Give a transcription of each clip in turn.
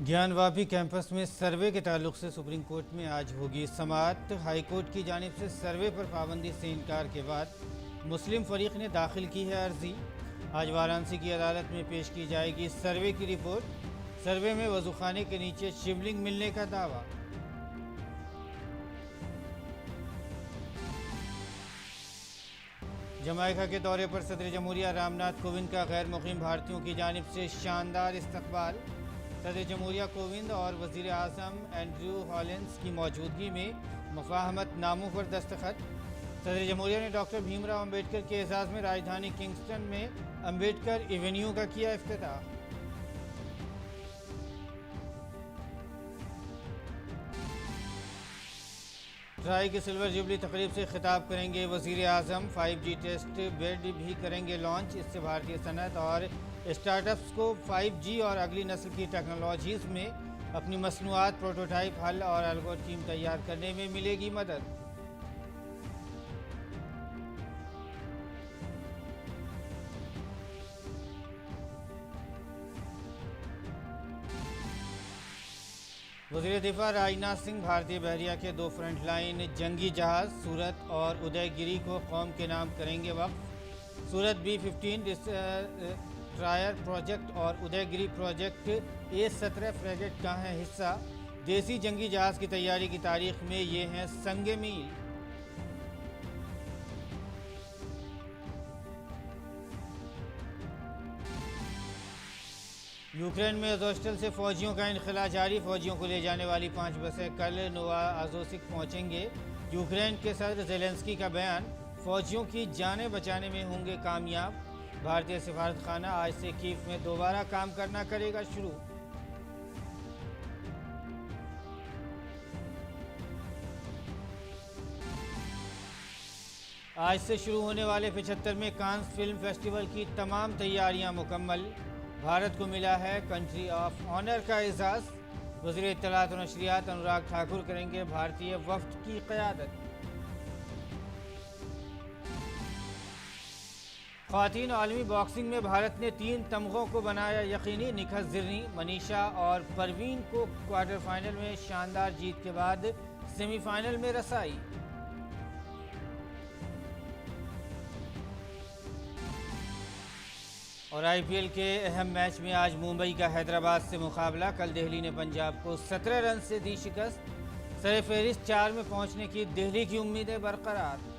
Gyanvapi campus में सर्वे के ताल्लुक से सुप्रीम कोर्ट में आज होगी समाअत। हाई कोर्ट की जानिब से सर्वे पर पाबंदी से इनकार के बाद मुस्लिम फरीक ने दाखिल की है अर्जी। आज वाराणसी की अदालत में पेश की जाएगी सर्वे की रिपोर्ट। सर्वे में वजूखाने के नीचे शिवलिंग मिलने का दावा। जमाइका के दौरे पर सदर जमहूरिया रामनाथ कोविंद का गैर मुकीम भारतीयों की जानिब से शानदार इस्तकबाल। सदर जमहूरिया कोविंद और वज़ीर आज़म एंड्रू हॉलिन्स की मौजूदगी में मुफाहमत नामों पर दस्तखत। सदर जमहूरिया ने डॉक्टर भीमराव अम्बेडकर के एजाज़ में राजधानी किंगस्टन में अम्बेडकर एवेन्यू का किया इफ्तिताह। ट्राई की सिल्वर जुबली तकरीब से खिताब करेंगे वज़ीर आज़म। 5G टेस्ट बेड भी करेंगे लॉन्च। इससे भारतीय सनत और स्टार्टअप्स को 5G और अगली नस्ल की टेक्नोलॉजीज़ में अपनी मसनूआत, प्रोटोटाइप, हल और एल्गोरिथम तैयार करने में मिलेगी मदद। वज़ीर दिफा राजनाथ सिंह भारतीय बहरिया के 2 फ्रंटलाइन जंगी जहाज़ सूरत और उदयगिरी को कौम के नाम करेंगे वक्फ। सूरत B-15 डिस्ट्रायर प्रोजेक्ट और उदयगिरी प्रोजेक्ट A-17 फ्रेगेट का है हिस्सा। देसी जंगी जहाज़ की तैयारी की तारीख में ये हैं संगे मील। यूक्रेन में अजोस्टल से फौजियों का इनखला जारी। फौजियों को ले जाने वाली 5 बसें कल नोवाअज़ोव्स्क पहुंचेंगे। यूक्रेन के सदर ज़ेलेंस्की का बयान, फौजियों की जानें बचाने में होंगे कामयाब। भारतीय सिफारतखाना आज से कीव में दोबारा काम करना करेगा शुरू। आज से शुरू होने वाले 75वें कांस फिल्म फेस्टिवल की तमाम तैयारियां मुकम्मल। भारत को मिला है कंट्री ऑफ ऑनर का एजाज़। वज़ीर इत्तलात और नशरियात अनुराग ठाकुर करेंगे भारतीय वफ़द की क़यादत। ख़वातीन आलमी बॉक्सिंग में भारत ने 3 तमग़ों को बनाया यकीनी। निखत ज़िरनी, मनीषा और परवीन को क्वार्टर फाइनल में शानदार जीत के बाद सेमीफाइनल में रसाई। और IPL के अहम मैच में आज मुंबई का हैदराबाद से मुकाबला। कल दिल्ली ने पंजाब को 17 रन से दी शिकस्त। सरफहरिस्त 4 में पहुंचने की दिल्ली की उम्मीदें बरकरार।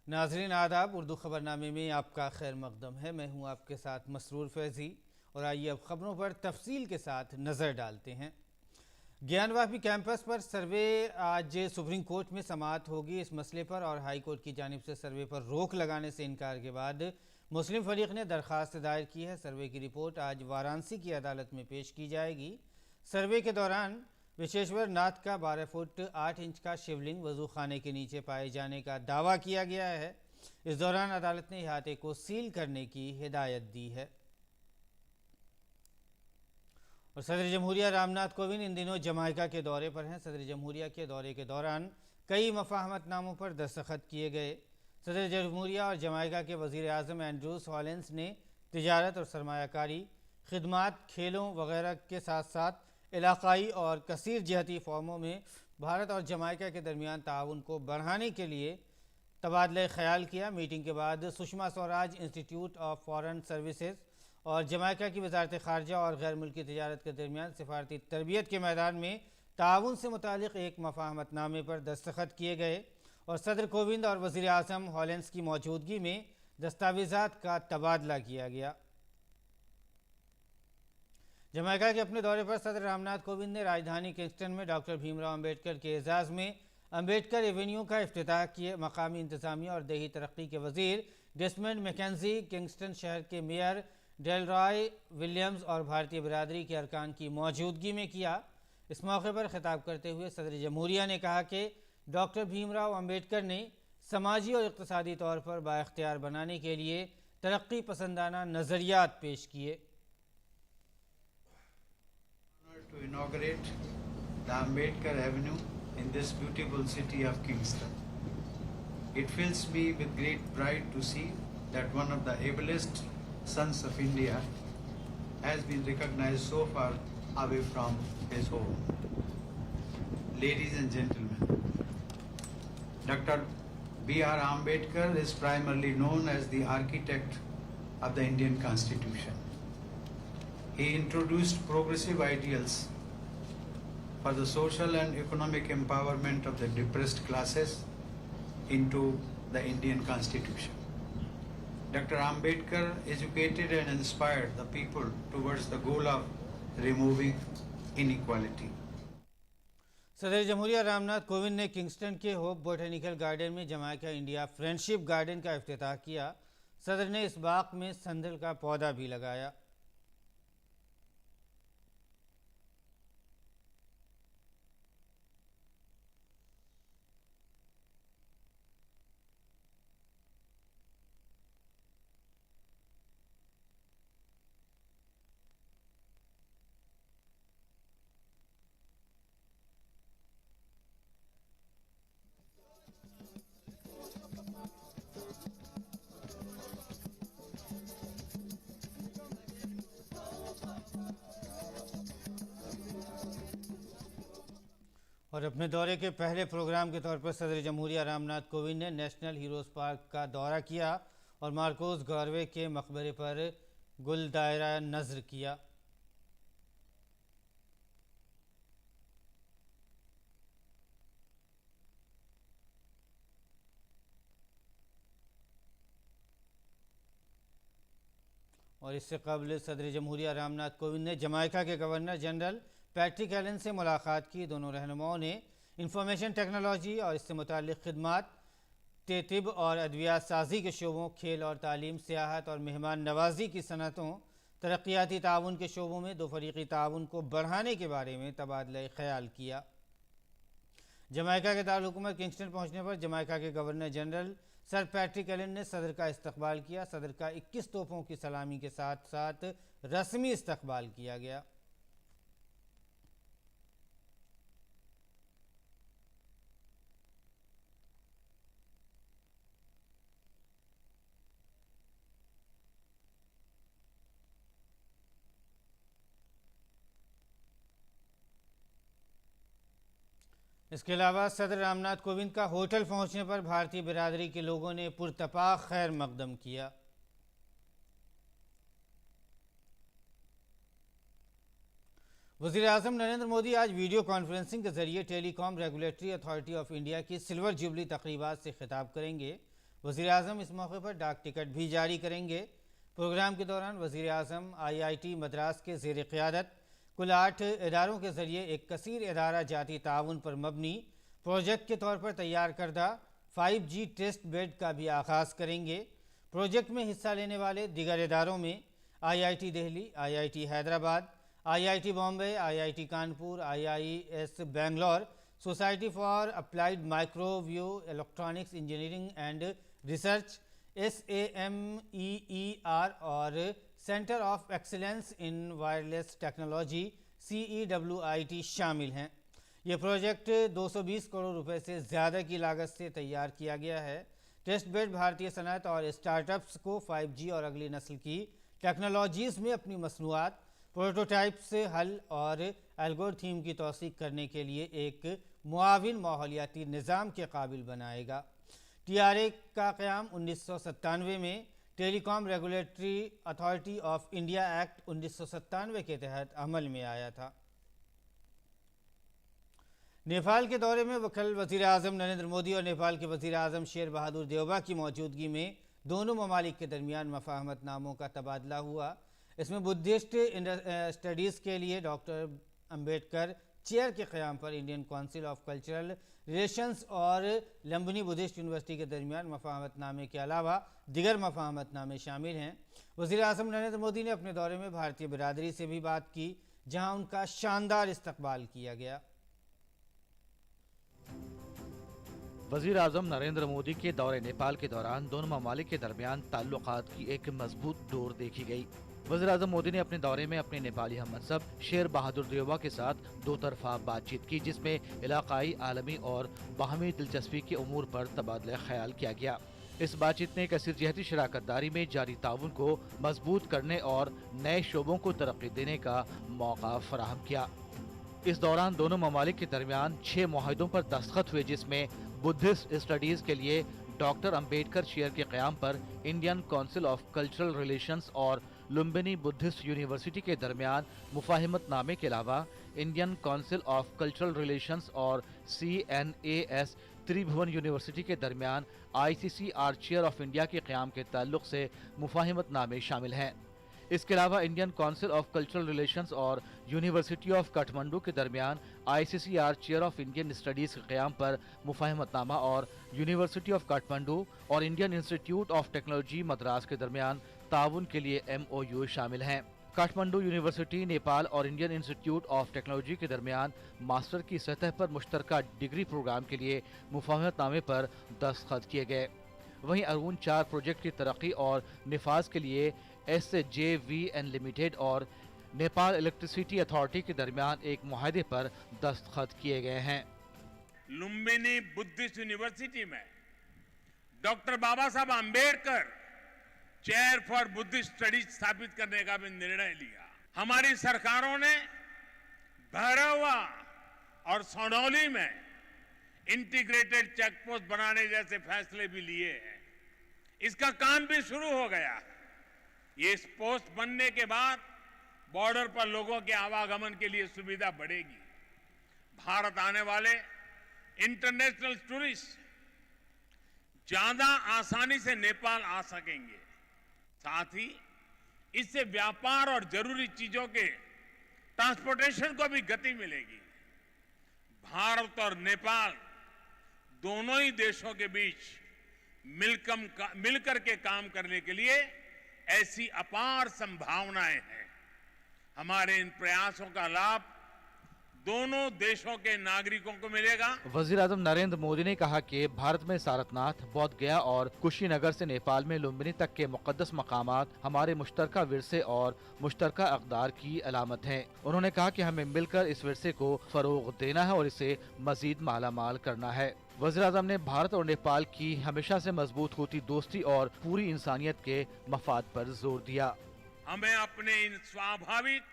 नाजरीन आदाब, उर्दू खबरनामे में आपका खैर मकदम है। मैं हूं आपके साथ मसरूर फैज़ी और आइए अब खबरों पर तफसील के साथ नज़र डालते हैं। ज्ञानवापी कैंपस पर सर्वे आज सुप्रीम कोर्ट में समाअत होगी इस मसले पर, और हाई कोर्ट की जानिब से सर्वे पर रोक लगाने से इनकार के बाद मुस्लिम फरीक ने दरख्वास्त दायर की है। सर्वे की रिपोर्ट आज वाराणसी की अदालत में पेश की जाएगी। सर्वे के दौरान विश्वेश्वर नाथ का 12 फुट 8 इंच का शिवलिंग वजू खाने के नीचे पाए जाने का दावा किया गया है। इस दौरान अदालत ने इहाते को सील करने की हिदायत दी है। और सदर जमहूरिया रामनाथ कोविंद इन दिनों जमाइका के दौरे पर हैं। सदर जमहूरिया के दौरे के दौरान कई मफाहमतनामों पर दस्तखत किए गए। सदर जमहूरिया और जमाइका के वज़ीर आज़म एंड्रू हॉलिन्स ने तिजारत और सरमायाकारी, खिदमात, खेलों वगैरह के साथ साथ इलाक़ाई और कसीर जहती फॉर्मों में भारत और जमाइका के दरमियान ताउन को बढ़ाने के लिए तबादला ख्याल किया। मीटिंग के बाद Sushma Swaraj institute of foreign services और जमाइका की वजारत ख़ारजा और गैर मुल्की तिजारत के दरमियान सिफारती तरबियत के मैदान में ताउन से मुतालिक एक मफाहमतनामे पर दस्तखत किए गए। और सदर कोविंद और वज़ीर आज़म हॉलिन्स की मौजूदगी में दस्तावेज़ात का तबादला किया गया। जमाइका के अपने दौरे पर सदर रामनाथ कोविंद ने राजधानी किंगस्टन में डॉक्टर भीमराव अम्बेडकर के एजाज़ में अम्बेडकर एवेन्यू का इफ्तिताह किए। मकामी इंतज़ामिया और देही तरक्की के वज़ीर डेस्मंड मैकेंजी, किंगस्टन शहर के मेयर डेलरॉय विलियम्स और भारतीय बिरादरी के अरकान की मौजूदगी में किया। इस मौके पर खिताब करते हुए सदर जमहूरिया ने कहा कि डॉक्टर भीमराव अम्बेडकर ने समाजी और इक़्तिसादी तौर पर बाइख्तियार बनाने के लिए तरक्की पसंदाना नज़रियात पेश किए। To inaugurate the Ambedkar Avenue in this beautiful city of Kingston. It fills me with great pride to see that one of the ablest sons of India has been recognized so far away from his home. Ladies and gentlemen, Dr. B.R. Ambedkar is primarily known as the architect of the Indian Constitution. He introduced progressive ideals for the social and economic empowerment of the depressed classes into the Indian Constitution. Dr. Ambedkar educated and inspired the people towards the goal of removing inequality. सदर जमहूरिया रामनाथ कोविंद ने Kingston के hope botanical garden में Jamaica India friendship garden का इफ्तिताह किया। सदर ने इस बाग में संदल का पौधा भी लगाया। और अपने दौरे के पहले प्रोग्राम के तौर पर सदर जमहूरिया रामनाथ कोविंद ने नेशनल हीरोज़ पार्क का दौरा किया और मार्कोस गार्वे के मकबरे पर गुल दायरा नज़र किया। और इससे कबल सदर जमहूरिया रामनाथ कोविंद ने जमाइका के गवर्नर जनरल पैट्रिक एलन से मुलाकात की। दोनों रहनुमाओं ने इंफॉर्मेशन टेक्नोलॉजी और इससे मुताल्लिक़ खिदमात, तिब और अद्वियात साजी के शोबों, खेल और तालीम, सियाहत और मेहमान नवाजी की सनतों, तरक्याती ताउन के शोबों में दो फरीकी ताउन को बढ़ाने के बारे में तबादला ख्याल किया। जमाइका के दारुल-हुकूमत किंगस्टन पहुँचने पर जमाइका के governor general sir Patrick Allen ने सदर का इस्तकबाल किया। सदर का 21 तोपों की सलामी के साथ साथ रस्मी इस्तकबाल किया गया। इसके अलावा सदर रामनाथ कोविंद का होटल पहुंचने पर भारतीय बिरादरी के लोगों ने पुरतपाक खैर मकदम किया। वज़ीर-ए-आज़म नरेंद्र मोदी आज वीडियो कॉन्फ्रेंसिंग के जरिए telecom regulatory authority of India की सिल्वर जुबली तकरीबात से खिताब करेंगे। वज़ीर-ए-आज़म इस मौके पर डाक टिकट भी जारी करेंगे। प्रोग्राम के दौरान वज़ीर-ए-आज़म IIT मद्रास के ज़ेर क़यादत कुल 8 इदारों के ज़रिए एक कसीर इदारा जाती ताउन पर मबनी प्रोजेक्ट के तौर पर तैयार करदा 5G टेस्ट बेड का भी आगाज़ करेंगे। प्रोजेक्ट में हिस्सा लेने वाले दीगर इदारों में IIT Delhi, IIT Hyderabad, IIT Bombay, IIT Kanpur, IIS Bangalore, society for applied microwave electronics engineering and research SAMEER और centre of excellence in wireless technology CEWIT शामिल हैं। ये प्रोजेक्ट 220 करोड़ रुपए से ज़्यादा की लागत से तैयार किया गया है। टेस्ट बेड भारतीय सनअत और स्टार्टअप्स को 5G और अगली नस्ल की टेक्नोलॉजीज़ में अपनी मसनूआत, प्रोटोटाइप से हल और एल्गोरिथम की तौसीक करने के लिए एक मुआविन माहौलियाती निज़ाम के काबिल बनाएगा। TRA का क़याम 1997 में telecom regulatory authority of India act 1997 के तहत अमल में आया था। नेपाल के दौरे में कल वज़ीर-ए-आज़म नरेंद्र मोदी और नेपाल के वज़ीर-ए-आज़म शेर बहादुर देउबा की मौजूदगी में दोनों ममालिक के दरमियान मफाहमतनामों का तबादला हुआ। इसमें बुद्धिस्ट स्टडीज़ के लिए डॉक्टर अम्बेडकर चेयर के क़याम पर Indian council of cultural relations और लंबनी बुद्धिस्ट यूनिवर्सिटी के दरमियान मफाहमतनामे के अलावा दिगर मफाहमतनामे शामिल हैं। वज़ीर-ए-आज़म नरेंद्र मोदी ने अपने दौरे में भारतीय बिरादरी से भी बात की, जहां उनका शानदार इस्तकबाल किया गया। वज़ीर-ए-आज़म नरेंद्र मोदी के दौरे नेपाल के दौरान दोनों ममालिक के दरमियान ताल्लुकात की एक मजबूत डोर देखी गई। वज़ीर-ए-आज़म मोदी ने अपने दौरे में अपने नेपाली हममनसब शेर बहादुर देउबा के साथ दो तरफा बातचीत की, जिसमें इलाकाई, आलमी और बाहमी दिलचस्पी के उमूर पर तबादला ख्याल किया गया। इस बातचीत ने कसीर जहती शराकतदारी में जारी ताउन को मजबूत करने और नए शोबों को तरक्की देने का मौका फराहम किया। इस दौरान दोनों ममालिक के दरमियान 6 मुआहिदों पर दस्तखत हुए, जिसमें बुद्धिस्ट स्टडीज के लिए डॉक्टर अम्बेडकर चेयर के क़याम पर Indian council of cultural relations और लुम्बिनी बुद्धिस्ट यूनिवर्सिटी के दरमियान मुफाहिमतनामे के अलावा Indian council of cultural relations और CNAS त्रिभुवन यूनिवर्सिटी के दरमियान ICCR चेयर ऑफ इंडिया के क़याम के ताल्लुक से मुफाहिमतनामे शामिल हैं। इसके अलावा Indian council of cultural relations और यूनिवर्सिटी ऑफ काठमांडू के दरमियान ICCR chair of Indian studies के क़याम पर मुफाहिमतनामा और यूनिवर्सिटी ऑफ काठमांडू और Indian institute of technology Madras के दरमियान ताउन के लिए MOU शामिल हैं। काठमांडू यूनिवर्सिटी, नेपाल और इंडियन इंस्टीट्यूट ऑफ टेक्नोलॉजी के दरमियान मास्टर की सतह पर मुश्तरका डिग्री प्रोग्राम के लिए मुफाहिमतनामे पर दस्तखत किए गए। वहीं अरून 4 प्रोजेक्ट की तरक्की और निफाज के लिए SJVN लिमिटेड और नेपाल इलेक्ट्रिसिटी अथॉरिटी के दरमियान एक मुआहदे पर दस्तखत किए गए हैं। लुम्बिनी बुद्धिस्ट यूनिवर्सिटी में doctor Baba Saheb Ambedkar chair for Buddhist studies स्थापित करने का भी निर्णय लिया। हमारी सरकारों ने भैरवा और सोनौली में इंटीग्रेटेड चेक पोस्ट बनाने जैसे फैसले भी लिए हैं। इसका काम भी शुरू हो गया है। ये इस पोस्ट बनने के बाद बॉर्डर पर लोगों के आवागमन के लिए सुविधा बढ़ेगी। भारत आने वाले इंटरनेशनल टूरिस्ट ज्यादा आसानी से नेपाल आ सकेंगे। साथ ही इससे व्यापार और जरूरी चीजों के ट्रांसपोर्टेशन को भी गति मिलेगी। भारत और नेपाल दोनों ही देशों के बीच मिलकर के काम करने के लिए ऐसी अपार संभावनाएं हैं। हमारे इन प्रयासों का लाभ दोनों देशों के नागरिकों को मिलेगा। वज़ीर-ए-आज़म नरेंद्र मोदी ने कहा कि भारत में सारनाथ, बोध गया और कुशीनगर से नेपाल में लुम्बिनी तक के मुक़द्दस मकामात हमारे मुश्तरका विरसे और मुश्तरका अक़दार की अलामत हैं। उन्होंने कहा कि हमें मिलकर इस विरसे को फ़रोग़ देना है और इसे मज़ीद मालामाल करना है। वज़ीर-ए-आज़म ने भारत और नेपाल की हमेशा से मजबूत होती दोस्ती और पूरी इंसानियत के मफाद पर जोर दिया। हमें अपने इन स्वाभाविक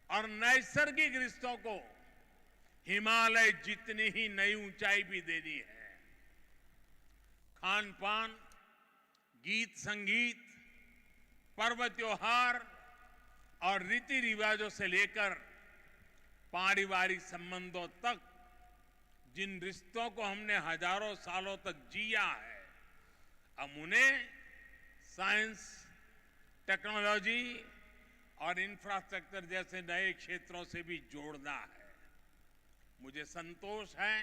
और नैसर्गिक रिश्तों को हिमालय जितनी ही नई ऊंचाई भी देनी है। खान पान, गीत संगीत, पर्व त्योहार और रीति रिवाजों से लेकर पारिवारिक संबंधों तक जिन रिश्तों को हमने हजारों सालों तक जिया है, अब उन्हें साइंस, टेक्नोलॉजी और इंफ्रास्ट्रक्चर जैसे नए क्षेत्रों से भी जोड़ना है। मुझे संतोष है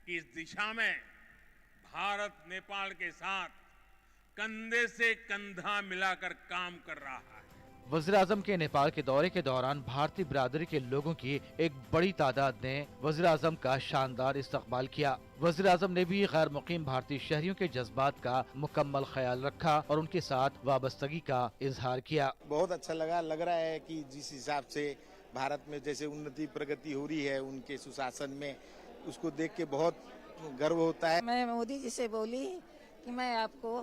कि इस दिशा में भारत नेपाल के साथ कंधे से कंधा मिलाकर काम कर रहा है। वज़ीर-ए-आज़म के नेपाल के दौरे के दौरान भारतीय बिरादरी के लोगों की एक बड़ी तादाद ने वज़ीर-ए-आज़म का शानदार इस्तकबाल किया। वज़ीर-ए-आज़म ने भी गैर मुक़ीम भारतीय शहरियों के जज्बात का मुकम्मल ख्याल रखा और उनके साथ वाबस्तगी का इजहार किया। बहुत अच्छा लग रहा है कि जिस हिसाब से भारत में जैसे उन्नति प्रगति हो रही है उनके सुशासन में, उसको देख के बहुत गर्व होता है। मैं मोदी जी से बोली कि मैं आपको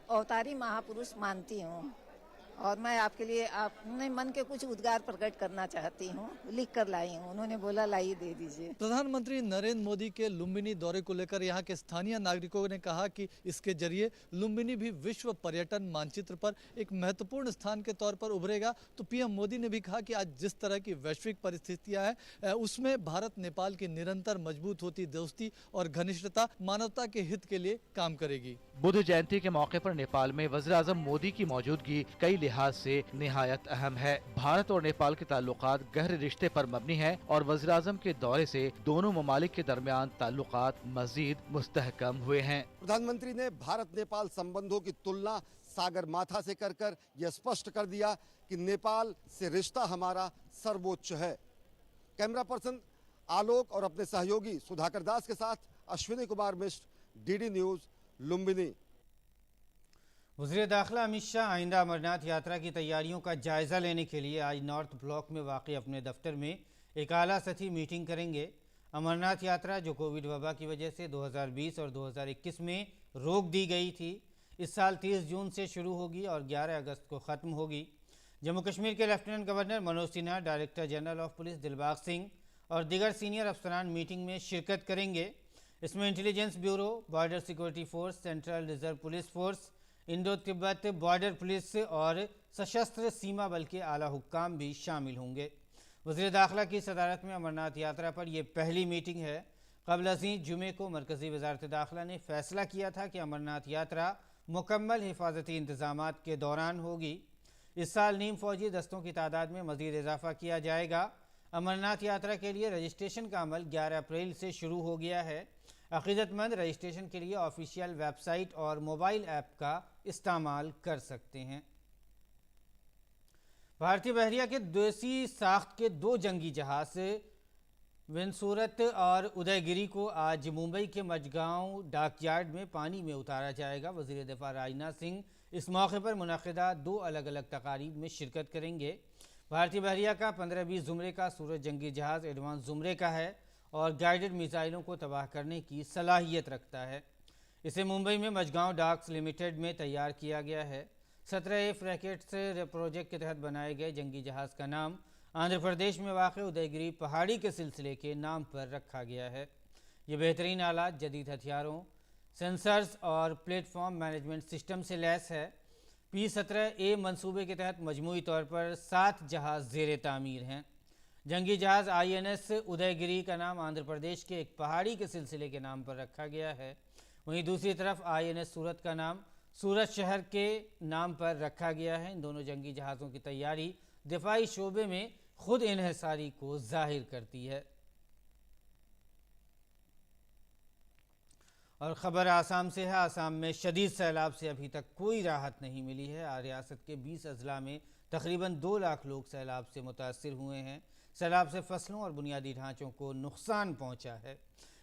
अवतारी महापुरुष मानती हूँ और मैं आपके लिए अपने मन के कुछ उद्गार प्रकट करना चाहती हूँ, लिख कर लाई हूँ। उन्होंने बोला लाइए दे दीजिए। प्रधानमंत्री नरेंद्र मोदी के लुम्बिनी दौरे को लेकर यहाँ के स्थानीय नागरिकों ने कहा कि इसके जरिए लुम्बिनी भी विश्व पर्यटन मानचित्र पर एक महत्वपूर्ण स्थान के तौर पर उभरेगा। तो पीएम मोदी ने भी कहा कि आज जिस तरह की वैश्विक परिस्थितियां हैं उसमें भारत नेपाल की निरंतर मजबूत होती दोस्ती और घनिष्ठता मानवता के हित के लिए काम करेगी। बुद्ध जयंती के मौके पर नेपाल में वज़ीर-ए-आज़म मोदी की मौजूदगी कई लिहाज से निहायत अहम है। भारत और नेपाल के ताल्लुकात गहरे रिश्ते पर मबनी है और वज़ीर-ए-आज़म के दौरे से दोनों ममालिक के दरमियान ताल्लुकात मजीद मुस्तहकम हुए हैं। प्रधानमंत्री ने भारत नेपाल संबंधों की तुलना सागर माथा से कर यह स्पष्ट कर दिया कि नेपाल से रिश्ता हमारा सर्वोच्च है। कैमरा पर्सन आलोक और अपने सहयोगी सुधाकर दास के साथ अश्विनी कुमार मिश्र, DD न्यूज, लुम्बिनी। वज़ीर दाखिला अमित शाह आइंदा अमरनाथ यात्रा की तैयारियों का जायज़ा लेने के लिए आज नॉर्थ ब्लॉक में वाक़ई अपने दफ्तर में एक आला सतही मीटिंग करेंगे। अमरनाथ यात्रा जो कोविड वबा की वजह से 2020 और 2021 में रोक दी गई थी, इस साल 30 जून से शुरू होगी और 11 अगस्त को ख़त्म होगी। जम्मू कश्मीर के lieutenant governor Manoj Sinha, director general of police Dilbag Singh और दीगर सीनियर अफसरान मीटिंग में शिरकत करेंगे। इसमें intelligence bureau, border security force, central reserve police force, Indo Tibet border police और सशस्त्र सीमा बल के आला हुक्काम भी शामिल होंगे। वज़ीर दाखिला की सदारत में अमरनाथ यात्रा पर यह पहली मीटिंग है। क़ब्ल अज़ीं जुमे को मरकज़ी वज़ारत दाखिला ने फैसला किया था कि अमरनाथ यात्रा मुकम्मल हिफाजती इंतज़ामात के दौरान होगी। इस साल नीम फौजी दस्तों की तादाद में मज़ीद इजाफा किया जाएगा। अमरनाथ यात्रा के लिए रजिस्ट्रेशन का अमल 11 अप्रैल से शुरू हो गया है। अक़ीदतमंद रजिस्ट्रेशन के लिए ऑफिशियल वेबसाइट और मोबाइल ऐप का इस्तेमाल कर सकते हैं। भारतीय बहरिया के देसी साख्त के 2 जंगी जहाज विनसूरत और उदयगिरी को आज मुंबई के मजगांव डॉकयार्ड में पानी में उतारा जाएगा। वज़ीर दिफा राजनाथ सिंह इस मौके पर मुनक़िदा 2 अलग अलग तकारीब में शिरकत करेंगे। भारतीय बहरिया का 15-20 ज़ुमरे का सूरज जंगी जहाज़ एडवांस ज़ुमरे का है और गाइडेड मिसाइलों को तबाह करने की सलाहियत रखता है। इसे मुंबई में मजगांव डॉक्स लिमिटेड में तैयार किया गया है। 17 फ्रैकेट्स प्रोजेक्ट के तहत बनाए गए जंगी जहाज़ का नाम आंध्र प्रदेश में वाक़ उदयगिरी पहाड़ी के सिलसिले के नाम पर रखा गया है। ये बेहतरीन आलात, जदीद हथियारों, सेंसर्स और प्लेटफॉर्म मैनेजमेंट सिस्टम से लैस है। P-17A मंसूबे के तहत मजमूई तौर पर 7 जहाज़ ज़ेर तामीर हैं। जंगी जहाज़ INS उदयगिरी का नाम आंध्र प्रदेश के एक पहाड़ी के सिलसिले के नाम पर रखा गया है। वहीं दूसरी तरफ INS सूरत का नाम सूरत शहर के नाम पर रखा गया है। इन दोनों जंगी जहाज़ों की तैयारी दिफाई शोबे में खुद इन्हिसारी को जाहिर करती है। और ख़बर आसाम से है। आसाम में शदीद सैलाब से अभी तक कोई राहत नहीं मिली है। रियासत के 20 अजला में तकरीबन 2 लाख लोग सैलाब से मुतासिर हुए हैं। सैलाब से फसलों और बुनियादी ढांचों को नुकसान पहुंचा है,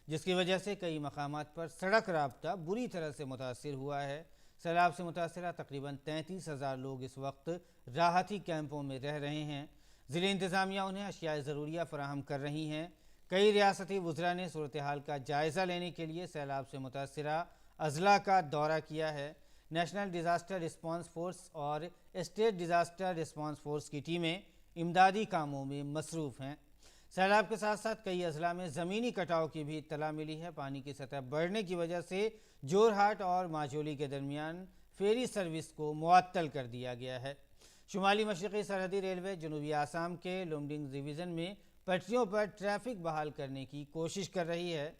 जिसकी वजह से कई मकामात पर सड़क राब्ता बुरी तरह से मुतासिर हुआ है। सैलाब से मुतासरा तकरीबन 33,000 लोग इस वक्त राहती कैंपों में रह रहे हैं। ज़िले इंतज़ामिया उन्हें अशियाए ज़रूरिया फराहम कर रही हैं। कई रियासती वज़रा ने सूरत हाल का जायज़ा लेने के लिए सैलाब से मुतासरा अजला का दौरा किया है। नेशनल डिज़ास्टर रिस्पांस फोर्स और स्टेट डिज़ास्टर रिस्पांस फोर्स की टीमें इमदादी कामों में मसरूफ़ हैं। सैलाब के साथ साथ कई अजला में ज़मीनी कटाव की भी इत्तला मिली है। पानी की सतह बढ़ने की वजह से जोरहाट और माजोली के दरमियान फेरी सर्विस को मुअत्तल कर दिया गया है। शुमाली मशरक़ी सरहदी रेलवे जनूबी आसाम के लुमडिंग डिवीज़न में पटरियों पर ट्रैफिक बहाल करने की कोशिश कर रही है।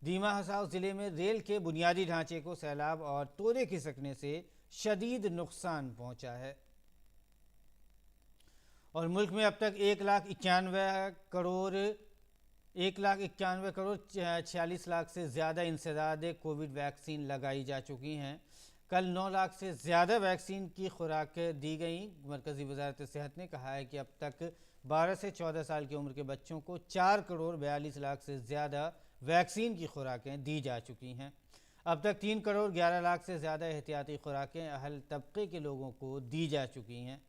दीमा हसाओ ज़िले में रेल के बुनियादी ढांचे को सैलाब और तोड़े खिसकने से शदीद नुकसान पहुँचा है। और मुल्क में अब तक 1,91 करोड़ 46 लाख से ज़्यादा इंसदाद कोविड वैक्सीन लगाई जा चुकी हैं। कल 9 लाख से ज़्यादा वैक्सीन की खुराक दी गई। मरकज़ी वज़ारत सेहत ने कहा है कि अब तक 12 से 14 साल की उम्र के बच्चों को 4 करोड़ 42 लाख से ज़्यादा वैक्सीन की खुराकें दी जा चुकी हैं। अब तक 3 करोड़ 11 लाख से ज़्यादा एहतियाती खुराकें अहल तबके के लोगों को दी जा चुकी हैं।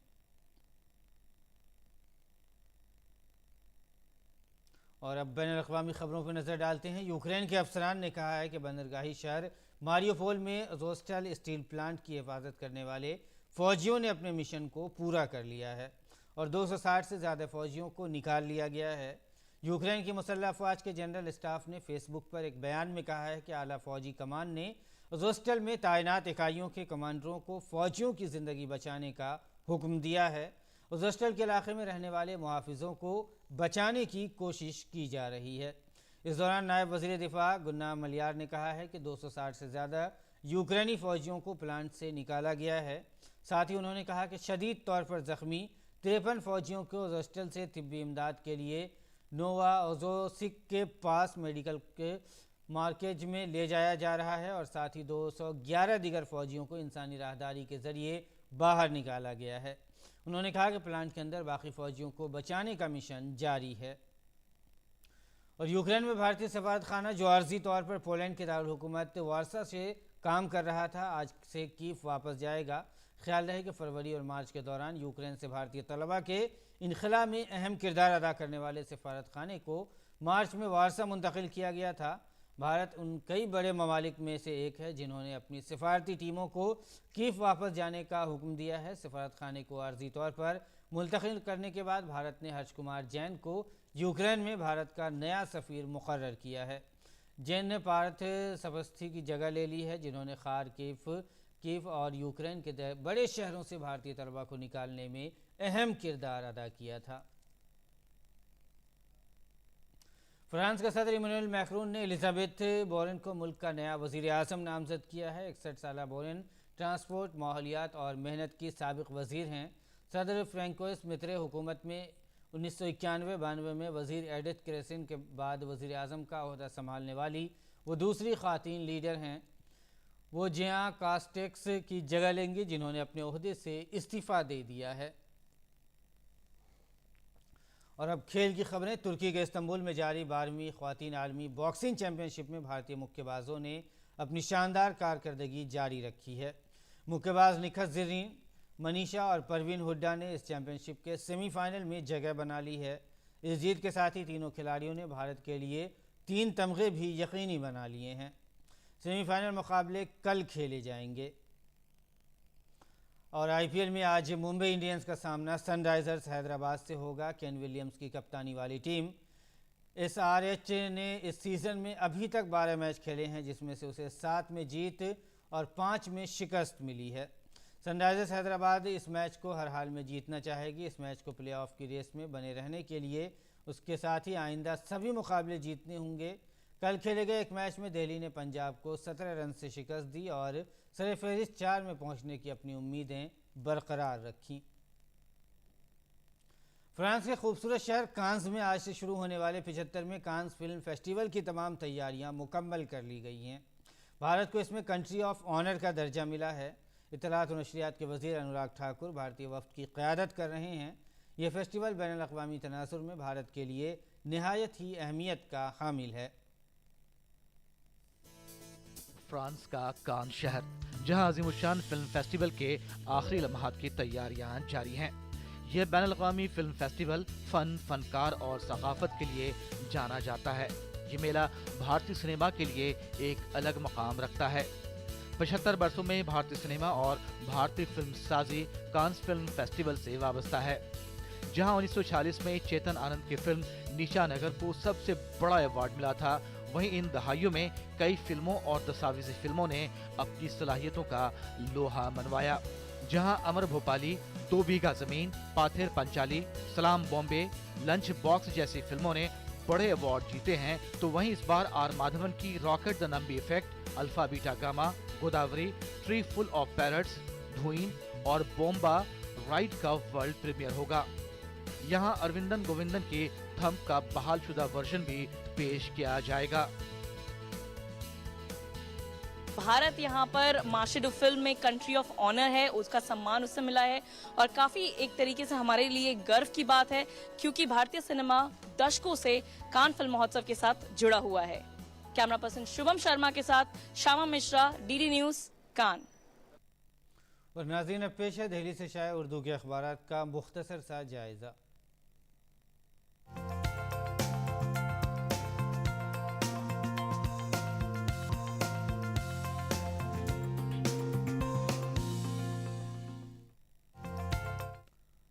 और अब बैनुल-अक़वामी ख़बरों पर नज़र डालते हैं। यूक्रेन के अफसरान ने कहा है कि बंदरगाही शहर मारियोपोल में अज़ोस्टल स्टील प्लांट की हिफाजत करने वाले फ़ौजियों ने अपने मिशन को पूरा कर लिया है और 260 से ज़्यादा फ़ौजियों को निकाल लिया गया है। यूक्रेन की मुसल्लह अफ़वाज के जनरल स्टाफ ने फेसबुक पर एक बयान में कहा है कि आला फ़ौजी कमान ने अज़ोस्टल में तैनात इकाइयों के कमांडरों को फ़ौजियों की ज़िंदगी बचाने का हुक्म दिया है। अज़ोस्टल के इलाके में रहने वाले मुहाफ़िज़ों को बचाने की कोशिश की जा रही है। इस दौरान नायब वज़ीर दिफा गुन्नाम मलियार ने कहा है कि 260 से ज़्यादा यूक्रेनी फ़ौजियों को प्लांट से निकाला गया है। साथ ही उन्होंने कहा कि शदीद तौर पर ज़ख्मी 53 फ़ौजियों को अज़ोस्टल से तिब्बी इमदाद के लिए नोवाओज़ोसिक के पास मेडिकल के मार्केज में ले जाया जा रहा है और साथ ही 211 दीगर फ़ौजियों को इंसानी राहदारी के ज़रिए बाहर निकाला गया है। उन्होंने कहा कि प्लांट के अंदर बाकी फ़ौजियों को बचाने का मिशन जारी है। और यूक्रेन में भारतीय सफारत खाना जो आर्जी तौर पर पोलैंड के दारुल-हुकूमत वारसा से काम कर रहा था, आज से कीव वापस जाएगा। ख्याल रहे कि फरवरी और मार्च के दौरान यूक्रेन से भारतीय तलबा के इनखला में अहम किरदार अदा करने वाले सफारत खाने को मार्च में वारसा मुंतकिल किया गया था। भारत उन कई बड़े ममालिक में से एक है जिन्होंने अपनी सिफारती टीमों को कीव वापस जाने का हुक्म दिया है। सफारत खाने को आर्जी तौर पर मुंतकिल करने के बाद भारत ने हर्ष कुमार जैन को यूक्रेन में भारत का नया सफ़ीर मुकर्रर किया है। जैन ने पार्थ सफस्थी की जगह ले ली है, जिन्होंने कीव और यूक्रेन के बड़े शहरों से भारतीय तलबा को निकालने में अहम किरदार अदा किया था। फ्रांस का सदर इमैनुअल मैक्रोन ने एलिजाबेथ बोरेन को मुल्क का नया वज़ीर आज़म नामज़द किया है। 61 साला बोरेन ट्रांसपोर्ट, माहौलियात और मेहनत की साबिक वज़ीर हैं। सदर फ्रैंकोइस मित्रे हुकूमत में 1991-92 में वज़ीर एडिथ क्रेसिन के बाद वज़ीर आज़म का ओहदा संभालने वाली वो दूसरी ख़ातीन लीडर हैं। वो जिया कास्टेक्स की जगह लेंगी, जिन्होंने अपने ओहदे से इस्तीफ़ा दे दिया है। और अब खेल की खबरें। तुर्की के इस्तंबुल में जारी 12वीं ख़वातीन आलमी बॉक्सिंग चैम्पियनशिप में भारतीय मुक्केबाजों ने अपनी शानदार कारकर्दगी जारी रखी है। मुक्केबाज निखत ज़रीन, मनीषा और परवीन हुड्डा ने इस चैम्पियनशिप के सेमीफाइनल में जगह बना ली है। इस जीत के साथ ही तीनों खिलाड़ियों ने भारत के लिए 3 तमगे भी यकीनी बना लिए हैं। सेमीफाइनल मुकाबले कल खेले जाएंगे। और IPL में आज मुंबई इंडियंस का सामना सनराइजर्स हैदराबाद से होगा। केन विलियम्स की कप्तानी वाली टीम SRH ने इस सीज़न में अभी तक 12 मैच खेले हैं, जिसमें से उसे 7 में जीत और 5 में शिकस्त मिली है। सनराइजर्स हैदराबाद इस मैच को हर हाल में जीतना चाहेगी। इस मैच को प्लेऑफ की रेस में बने रहने के लिए उसके साथ ही आइंदा सभी मुकाबले जीतने होंगे। कल खेले गए एक मैच में दिल्ली ने पंजाब को 17 रन से शिकस्त दी और सरफहरिस्त 4 में पहुंचने की अपनी उम्मीदें बरकरार रखीं। फ्रांस के खूबसूरत शहर कांस में आज से शुरू होने वाले 75वें कांस फिल्म फेस्टिवल की तमाम तैयारियां मुकम्मल कर ली गई हैं। भारत को इसमें कंट्री ऑफ ऑनर का दर्जा मिला है। इत्तलात और नशरियात के वज़ीर अनुराग ठाकुर भारतीय वफ़द की क़यादत कर रहे हैं। यह फेस्टिवल बैनुल अक़वामी तनासुर में भारत के लिए नहायत ही अहमियत का हामिल है। फ्रांस का कान शहर, जहां अज़ीमुश्शान फिल्म फेस्टिवल के आखिरी लम्हात की तैयारियां जारी हैं। यह बैनुल अक़वामी फिल्म फेस्टिवल फ़न, फ़नकार और सकाफ़त के लिए जाना जाता है। ये मेला भारतीय सिनेमा के लिए एक अलग मकाम रखता है। 75 बरसों में भारतीय सिनेमा और भारतीय फिल्म साजी कांस फिल्म फेस्टिवल से वाबस्ता है। जहां 1946 में चेतन आनंद की फिल्म निशा नगर को सबसे बड़ा अवार्ड मिला था, वहीं इन दहाइयों में कई फिल्मों और तस्वीरी फिल्मों ने अपनी सलाहियतों का लोहा मनवाया। जहां अमर भोपाली, 2 बीघा जमीन, पाथेर पंचाली, सलाम बॉम्बे, लंच बॉक्स जैसी फिल्मों ने बड़े अवार्ड जीते हैं, तो वहीं इस बार आर माधवन की rocket the Nambi effect, alpha beta gamma, Godavari, tree full of parrots, Dhuin और बोम्बा राइड का वर्ल्ड प्रीमियर होगा। यहाँ अरविंदन गोविंदन के थंब का बहाल शुदा वर्जन भी पेश किया जाएगा। भारत यहाँ पर मार्शल फिल्म में कंट्री ऑफ ऑनर है, उसका सम्मान उससे मिला है और काफी एक तरीके से हमारे लिए गर्व की बात है, क्योंकि भारतीय सिनेमा दशकों से कान फिल्म महोत्सव के साथ जुड़ा हुआ है। कैमरा पर्सन शुभम शर्मा के साथ श्यामा मिश्रा, DD न्यूज, कान। और नाज़रीन, अब पेश है दिल्ली से शाये उर्दू के अखबारात का मुख्तसर सा जायजा।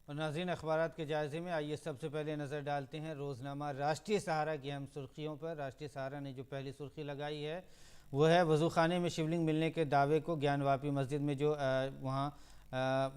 और नाज़रीन, अखबारात के जायजे में आइए सबसे पहले नज़र डालते हैं रोज़नामा राष्ट्रीय सहारा की अहम सुर्खियों पर। राष्ट्रीय सहारा ने जो पहली सुर्खी लगाई है वो है वज़ू खाने में शिवलिंग मिलने के दावे को ज्ञानवापी मस्जिद में जो वहाँ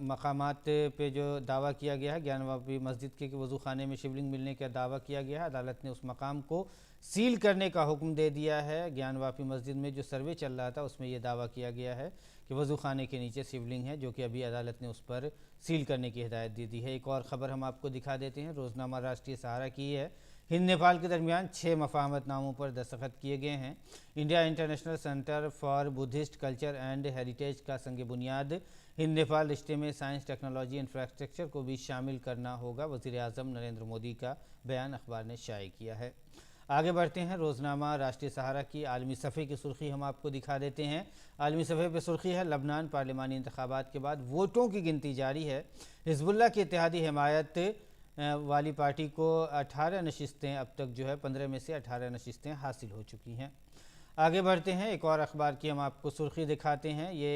मकामात पे जो दावा किया गया है, ज्ञानवापी मस्जिद के वज़ू खाने में शिवलिंग मिलने का दावा किया गया है। अदालत ने उस मकाम को सील करने का हुक्म दे दिया है। ज्ञानवापी मस्जिद में जो सर्वे चल रहा था उसमें यह दावा किया गया है कि वज़ू खाने के नीचे शिवलिंग है, जो कि अभी अदालत ने उस पर सील करने की हिदायत दे दी है। एक और ख़बर हम आपको दिखा देते हैं, रोज़नामा राष्ट्रीय सहारा की है। हिंद नेपाल के दरमियान 6 मफाहमतनामों पर दस्तखत किए गए हैं। India international centre for Buddhist culture and heritage का संग बुनियाद हिंद नेपाल रिश्ते में साइंस, टेक्नोलॉजी, इंफ्रास्ट्रक्चर को भी शामिल करना होगा। वज़ीर आज़म नरेंद्र मोदी का बयान अखबार ने शाये किया है। आगे बढ़ते हैं। रोज़नामा राष्ट्रीय सहारा की आलमी सफ़े की सुर्खी हम आपको दिखा देते हैं। आलमी सफ़े पर सुर्खी है, लबनान पार्लिमानी इंतखाबात के बाद वोटों की गिनती जारी है। हिजबुल्लाह की इत्तेहादी हिमायत वाली पार्टी को 18 नशिस्तें अब तक 15 में से 18 नशिस्तें हासिल हो चुकी हैं। आगे बढ़ते हैं, एक और अखबार की हम आपको सुर्खी दिखाते हैं। ये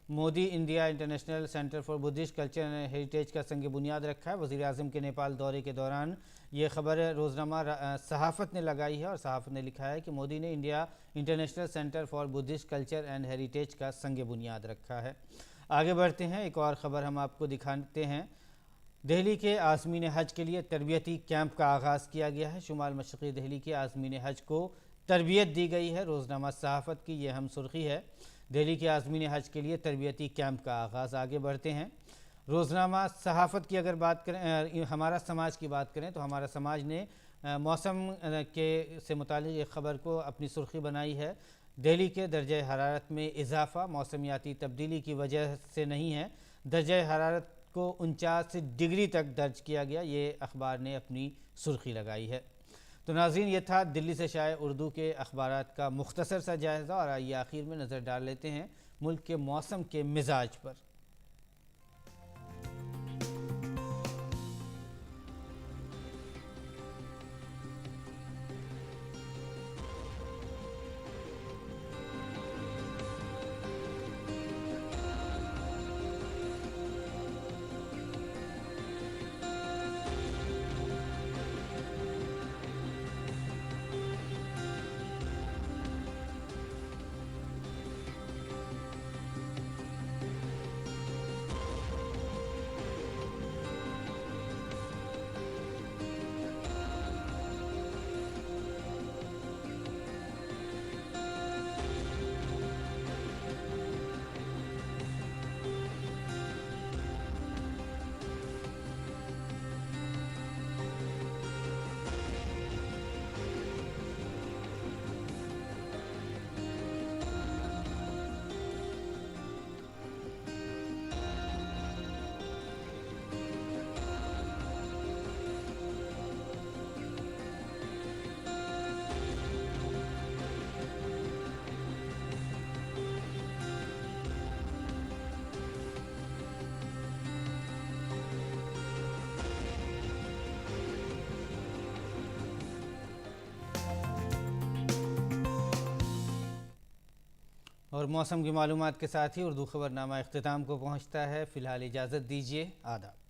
Modi India international centre for Buddhist culture and heritage का संग बुनियाद रखा है। वज़ीर आज़म के नेपाल दौरे के दौरान ये खबर रोज़नामा सहाफ़त ने लगाई है और सहाफ़त ने लिखा है कि मोदी ने India international centre for Buddhist culture and heritage का संग बुनियाद रखा है। आगे बढ़ते हैं, एक और ख़बर हम आपको दिखाते हैं। दिल्ली के आज़मीन हज के लिए तरबियती कैंप का आगाज़ किया गया है। शुमाल मशरक़ी दिल्ली के आज़मीन हज को तरबियत दी गई है। रोज़नामा सहाफ़त की ये हम सुर्खी है, दिल्ली के आज़मीन हज के लिए तरबियती कैंप का आगाज़। आगे बढ़ते हैं, रोज़नामा सहाफ़त की अगर बात करें, हमारा समाज की बात करें तो हमारा समाज ने मौसम के से मुतालिक एक ख़बर को अपनी सुर्खी बनाई है। दिल्ली के दर्जे हरारत में इजाफ़ा मौसमियाती तब्दीली की वजह से नहीं है। दर्जे हरारत को 49 डिग्री तक दर्ज किया गया, ये अखबार ने अपनी सुर्खी लगाई है। तो नाज़रीन, ये था दिल्ली से शाये उर्दू के अखबारात का मुख्तसर सा जायज़ा। और आइए आखिर में नज़र डाल लेते हैं मुल्क के मौसम के मिजाज पर। और मौसम की मालूमात के साथ ही उर्दू खबरनामा इख्तिताम को पहुँचता है। फ़िलहाल इजाज़त दीजिए, आदाब।